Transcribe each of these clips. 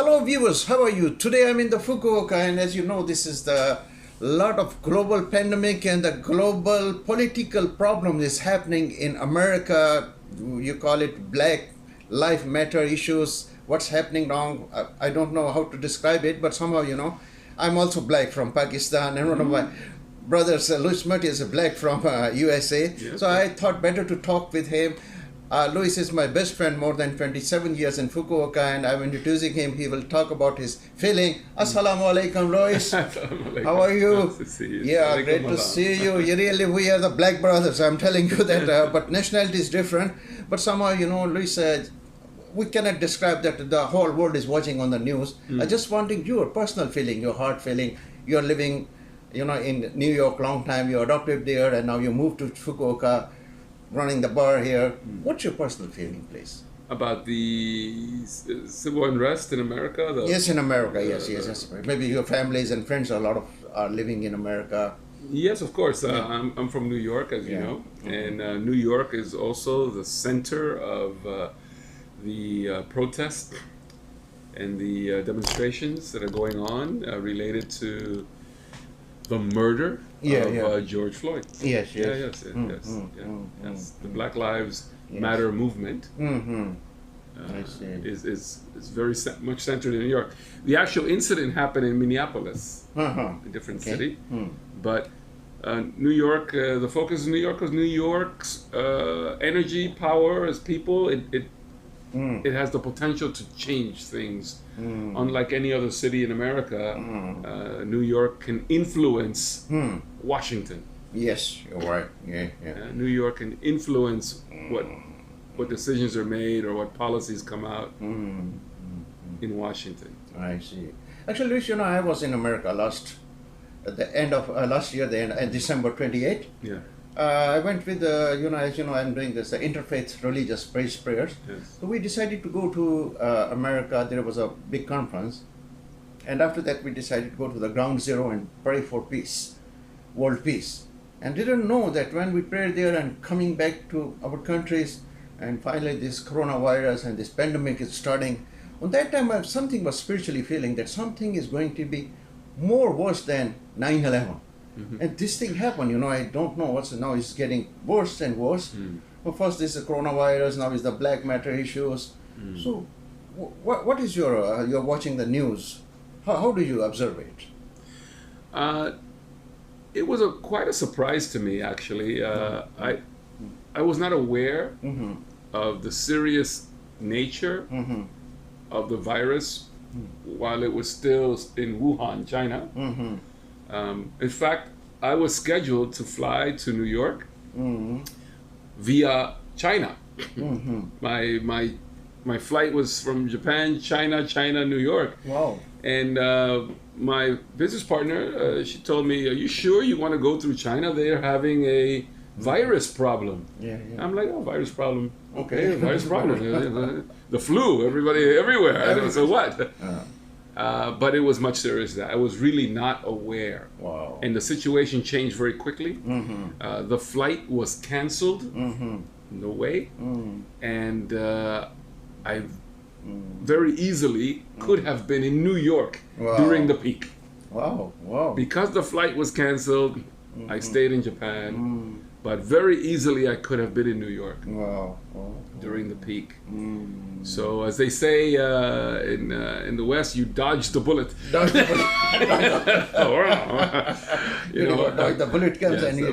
Hello viewers, how are you? Today I'm in the Fukuoka, and as you know, this is the lot of global pandemic and the global political problem is happening in America. You call it Black Life Matter issues. What's happening wrong? I don't know how to describe it, but somehow, I'm also black from Pakistan, and one of my brothers, Louis Murty, is a black from USA. Yes. So I thought better to talk with him. Louis is my best friend, more than 27 years in Fukuoka, and I'm introducing him. He will talk about his feeling. Assalamu alaikum, Louis. How are you? Nice to see you. Yeah, Alaikum great to Allah. see you. We are the black brothers. I'm telling you that, but nationality is different. But somehow, Louis, we cannot describe that the whole world is watching on the news. I just wanting your personal feeling, your heart feeling. You're living, in New York long time. You adopted there, and now you moved to Fukuoka, running the bar here. What's your personal feeling, please? About the civil unrest in America? Yes, in America, yes. Maybe your families and friends, a lot of are living in America. Yes, of course. I'm from New York, as you know. And New York is also the center of the protests and the demonstrations that are going on related to the murder of George Floyd. Yes. Yes. The Black Lives Matter movement I see. is very much centered in New York. The actual incident happened in Minneapolis, a different city, but New York. The focus of New York was New York's energy, power as people. It has the potential to change things. Unlike any other city in America, New York can influence Washington. Yes, you're right. Yeah. New York can influence what decisions are made or what policies come out in Washington. I see. Actually, Luis, I was in America at the end of last year, December 28th. Yeah. I went with, as you know, I'm doing this interfaith religious praise prayers. Yes. So we decided to go to America. There was a big conference. And after that, we decided to go to the ground zero and pray for peace, world peace. And didn't know that when we prayed there and coming back to our countries, and finally this coronavirus and this pandemic is starting, on that time, something was spiritually feeling that something is going to be more worse than 9/11. And this thing happened, I don't know now it's getting worse and worse. Well, first this is coronavirus, now is the black matter issues. So what is you're watching the news, how do you observe it? It was quite a surprise to me, actually. I was not aware of the serious nature of the virus while it was still in Wuhan, China. In fact, I was scheduled to fly to New York via China. My flight was from Japan, China, New York. Wow. And my business partner, she told me, "Are you sure you want to go through China? They're having a virus problem." Yeah. I'm like, "Oh, virus problem. Okay. Virus problem. The flu, everywhere. I don't know what." But it was much serious than that. I was really not aware. Wow. And the situation changed very quickly. The flight was canceled. No way. And I very easily could have been in New York during the peak. Wow. Because the flight was canceled, I stayed in Japan. But very easily I could have been in New York during the peak. So as they say in the West, you dodged the bullet. Dodge the bullet comes and you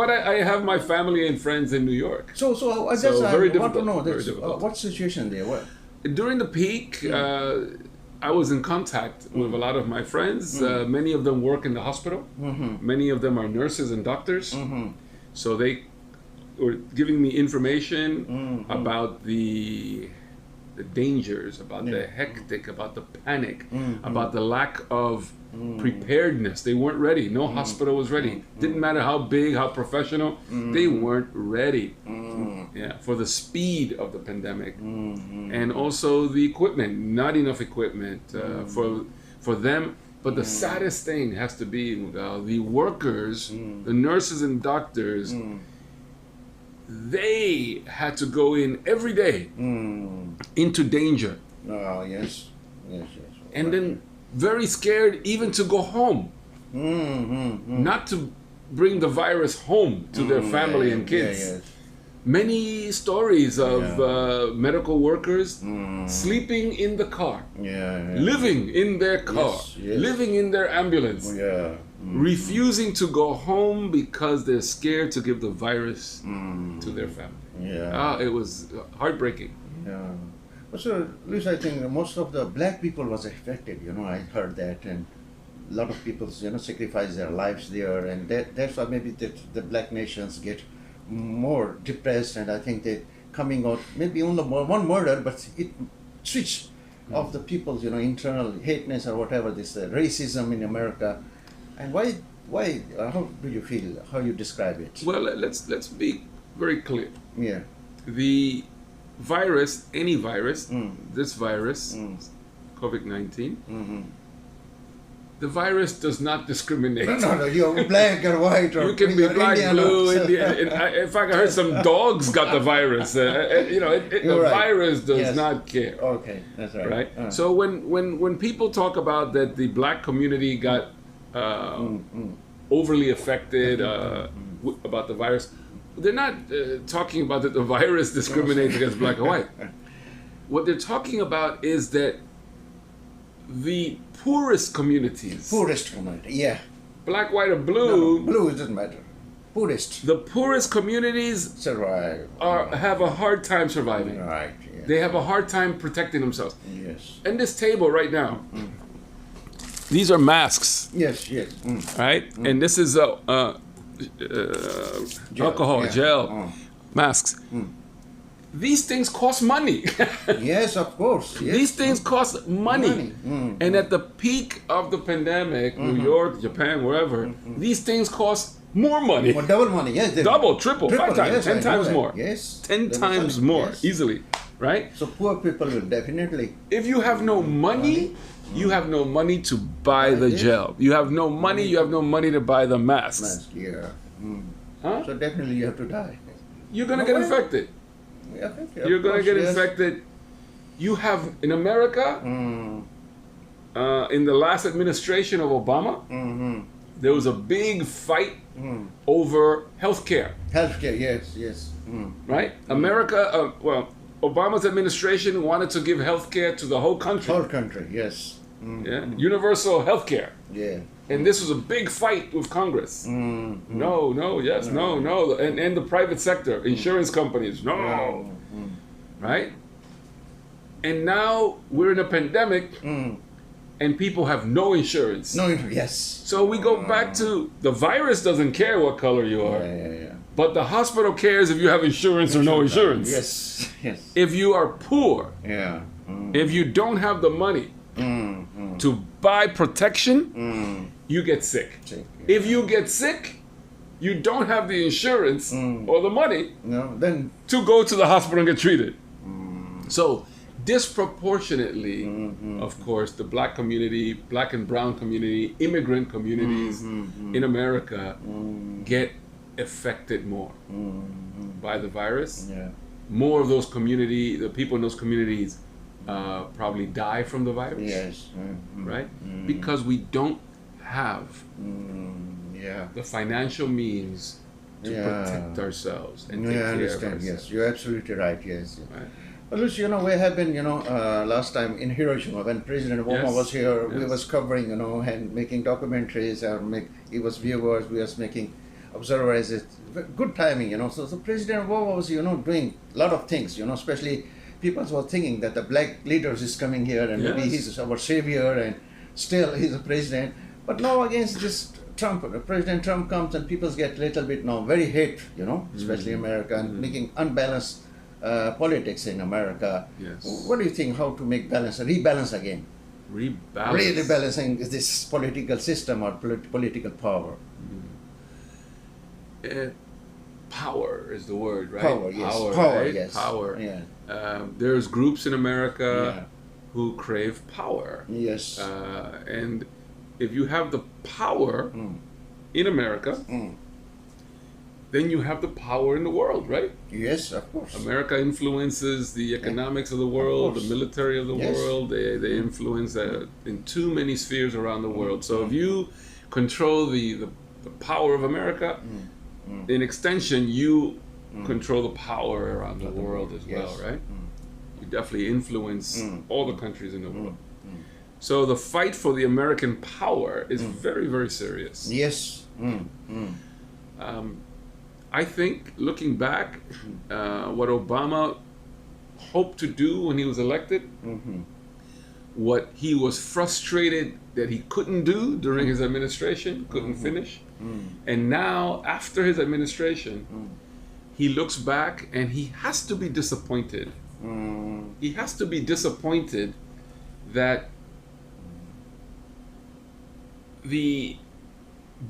But I have my family and friends in New York. So I So just very I want to difficult, know very this, difficult. what situation there? What? During the peak, I was in contact with a lot of my friends. Many of them work in the hospital. Many of them are nurses and doctors. So they were giving me information about the dangers, about the hectic, about the panic, about the lack of preparedness. They weren't ready. No hospital was ready. Didn't matter how big, how professional, they weren't ready for the speed of the pandemic. And also the equipment, not enough equipment for them. But the saddest thing has to be, the workers, the nurses and doctors, they had to go in every day into danger. Yes. Yes, yes. And then very scared even to go home. Not to bring the virus home to their family and kids. Yeah, yes. Many stories of medical workers sleeping in the car, living in their car, living in their ambulance, refusing to go home because they're scared to give the virus to their family. It was heartbreaking. Yeah. So, Luis, I think most of the black people was affected. I heard that, and a lot of people, sacrifice their lives there, and that's why maybe the black nations get more depressed, and I think they coming out maybe only one murder, but it switch of the people's internal hateness or whatever, this racism in America. And why how do you feel, how you describe it? Well, let's be very clear. Yeah. The virus, any virus, this virus, COVID-19, the virus does not discriminate. No, you're black or white, or you can be black, Indian, blue, Indian. In fact, I heard some dogs got the virus. The right. virus does not care. Okay, that's right. Right. So when people talk about that the black community got overly affected about the virus, they're not talking about that the virus discriminates against black and white. What they're talking about is that the poorest communities, yeah, black, white, or blue, blue, it doesn't matter. Poorest. The poorest communities survive. Have a hard time surviving. Right. Yeah. They have a hard time protecting themselves. Yes. And this table right now, these are masks. Yes. Right? And this is alcohol, gel, masks. These things cost money. Yes, of course. Yes. These things cost money. And at the peak of the pandemic, New York, Japan, wherever, these things cost more money. Double money, yes. Double, triple, 5 times, yes, 10 times more. Yes. 10 times more, easily. Right? So poor people will definitely. If you have no money, you have no money to buy the gel. You have no money, you have no money to buy the masks. Yeah. Huh? So definitely you have to die. You're going to get infected. You're going to get infected. You have, in America, in the last administration of Obama, there was a big fight over healthcare. Healthcare, yes. Right? America, Obama's administration wanted to give healthcare to the whole country. Whole country, yes. Yeah? Universal healthcare. Yeah. And this was a big fight with Congress. No, yes, no. And the private sector, insurance companies, no. Right? And now we're in a pandemic and people have no insurance. Yes. So we go back to the virus doesn't care what color you are. Yeah. But the hospital cares if you have insurance or no insurance. Yes. If you are poor, if you don't have the money to buy protection, you get sick. If you get sick, you don't have the insurance or the money then to go to the hospital and get treated. So disproportionately, of course, the black community, black and brown community, immigrant communities in America get affected more by the virus. More of those the people in those communities probably die from the virus. Yes. Right? Because we don't have the financial means to protect ourselves and take care of ourselves. Yes, you're absolutely right. Yes. Right? Well, Lucy, we have been, last time in Hiroshima when President Obama was here, we was covering, and making documentaries, he was viewers, we was making observers. Good timing, So President Obama was, doing a lot of things, especially people were thinking that the black leaders is coming here and maybe he's our savior and still he's a president. But now against this President Trump comes and people get a little bit now very hate, especially America, and making unbalanced politics in America. Yes. What do you think, how to make rebalance again? Rebalancing this political system or political power? Power is the word, right? Power, yes. Power. Yeah. There's groups in America who crave power. Yes. And if you have the power in America, then you have the power in the world, right? Yes, of course. America influences the economics of the world, the course. military of the Yes. world. They influence in too many spheres around the world. So if you control the power of America, in extension, you control the power around the world as well, Yes. right? You definitely influence all the countries in the world. So the fight for the American power is very, very serious. Yes. I think, looking back, what Obama hoped to do when he was elected, what he was frustrated that he couldn't do during his administration, couldn't finish, and now, after his administration, he looks back and he has to be disappointed. He has to be disappointed that the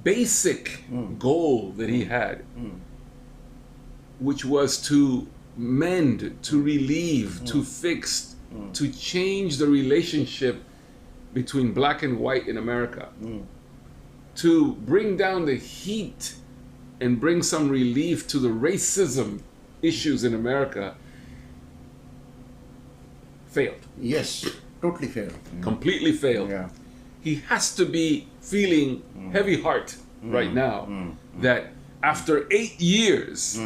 basic goal that he had, which was to mend, to relieve, to fix, to change the relationship between black and white in America, to bring down the heat and bring some relief to the racism issues in America, failed. Yes. Totally failed. Completely failed. Yeah. He has to be feeling heavy heart right now that after 8 years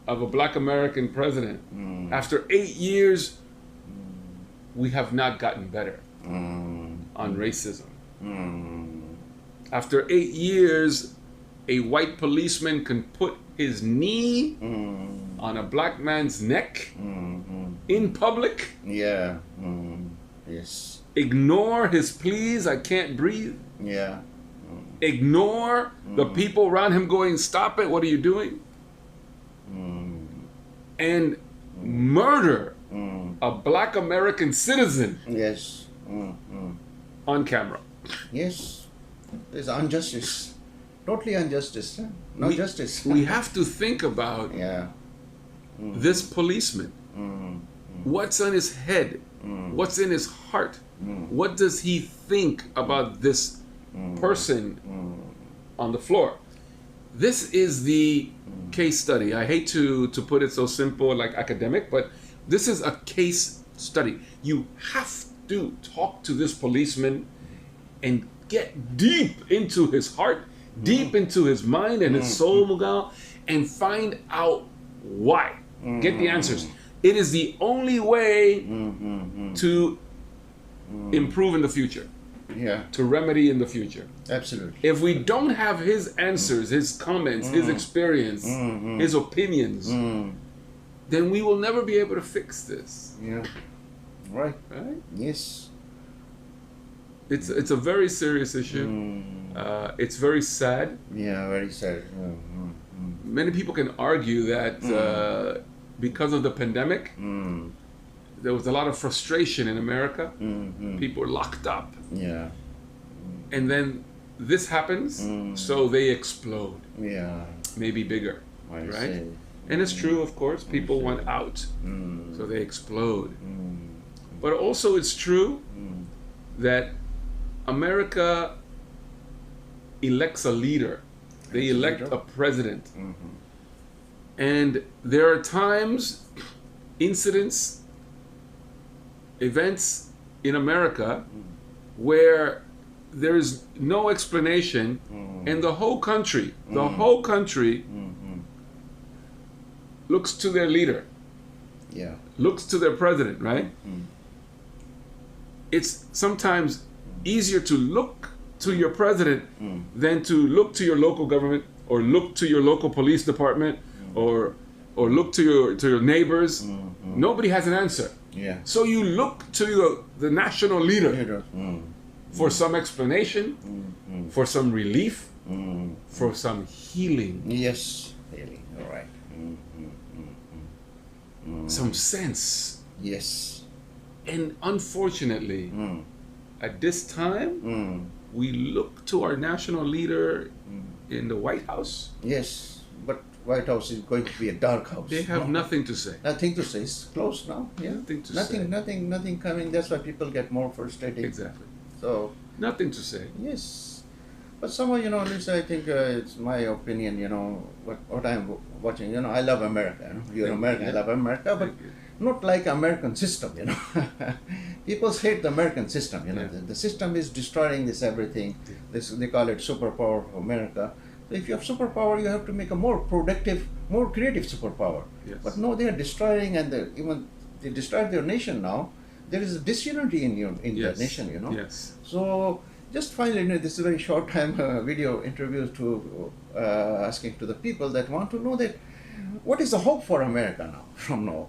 of a black American president, after 8 years, we have not gotten better on racism. After 8 years, a white policeman can put his knee on a black man's neck in public, Yeah. Yes. ignore his pleas, I can't breathe, Yeah. ignore the people around him going, stop it, what are you doing? And murder a black American citizen Yes. on camera. Yes. There's injustice. Totally injustice. Huh? No justice. We have to think about Yeah. this policeman. What's on his head? What's in his heart? What does he think about this person on the floor? This is the case study. I hate to put it so simple, like academic, but this is a case study. You have to talk to this policeman and get deep into his heart, deep into his mind and his soul, Mughal, and find out why. Get the answers. It is the only way to improve in the future, Yeah. to remedy in the future. Absolutely. If we don't have his answers, his comments, his experience, his opinions, then we will never be able to fix this. Yeah. Right. Right? Yes. It's a very serious issue. It's very sad. Yeah. Very sad. Many people can argue that because of the pandemic, there was a lot of frustration in America. People were locked up. Yeah. And then this happens, so they explode, Yeah. maybe bigger, I right? see. And it's true, of course, people want out, so they explode. But also it's true that America elects a leader. They elect a president. And there are times, incidents, events in America where there's no explanation, and the whole country looks to their leader, Yeah. looks to their president, right? It's sometimes easier to look to your president than to look to your local government or look to your local police department or look to your neighbors. Nobody has an answer. Yeah. So you look to the national leader Leader. for some explanation, for some relief, for some healing, Yes. Really. All right. some sense. Yes. And unfortunately, at this time, we look to our national leader in the White House. Yes. But White House is going to be a dark house. They have nothing to say. Nothing to say. It's closed now. Yeah. Nothing to nothing, say. Nothing coming. That's why people get more frustrated. Exactly. So Nothing to say. yes. But somehow, Lisa, I think it's my opinion, what I'm watching, I love America, You're American, I love America, but not like American system, People hate the American system, The system is destroying this everything. They call it superpower of America. So if you have superpower, you have to make a more productive, more creative superpower. Yes. But no, they are destroying, and they destroyed their nation now. There is a disunity in the nation, Yes. So just finally, this is a very short time video interview to asking to the people that want to know that what is the hope for America now from now.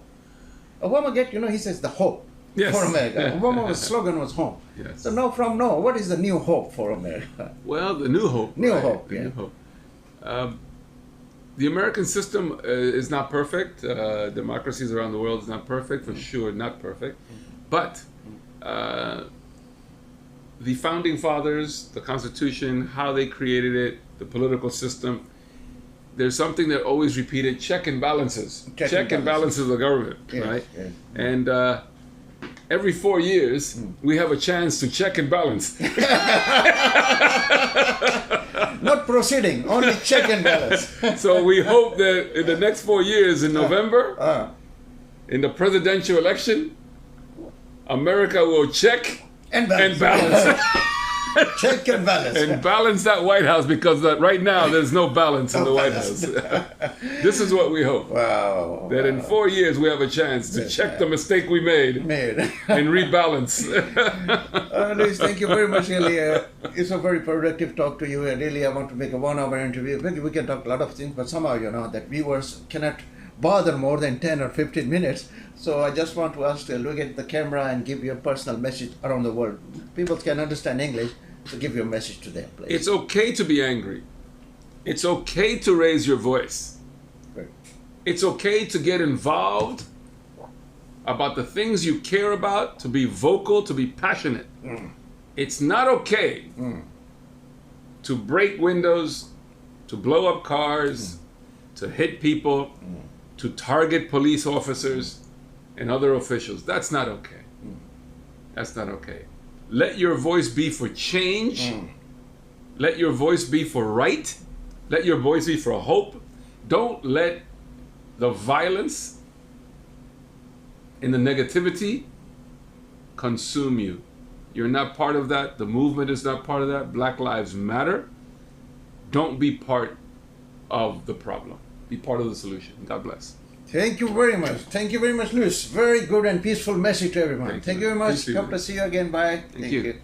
Obama he says the hope for America. Obama's slogan was home. Yes. So now from now, what is the new hope for America? Well, the new hope. New hope, New hope. The American system is not perfect. Democracies around the world is not perfect, for sure, not perfect. But the founding fathers, the Constitution, how they created it, the political system, there's something that always repeated: check and balances. Check and balances of the government, right? Yes. And every 4 years, we have a chance to check and balance. Not proceeding, only check and balance. So we hope that in the next 4 years, in November, in the presidential election, America will check and balance. Check and balance. And balance that White House, because right now there's no balance in the White House. This is what we hope. Wow. That in 4 years we have a chance to check the mistake we made. And rebalance. Luis, thank you very much. Really, it's a very productive talk to you. Really, I want to make a 1 hour interview. We can talk a lot of things, but somehow, that viewers cannot bother more than 10 or 15 minutes. So I just want to ask to look at the camera and give your personal message around the world. People can understand English, so give your message to them, please. It's okay to be angry. It's okay to raise your voice. Right. It's okay to get involved about the things you care about, to be vocal, to be passionate. It's not okay to break windows, to blow up cars, to hit people, to target police officers and other officials. That's not okay. That's not okay. Let your voice be for change. Let your voice be for right. Let your voice be for hope. Don't let the violence and the negativity consume you. You're not part of that. The movement is not part of that. Black Lives Matter. Don't be part of the problem. Be part of the solution. God bless. Thank you very much. Thank you very much, Luis. Very good and peaceful message to everyone. Thank you very much. Hope to see you again. Bye. Thank you.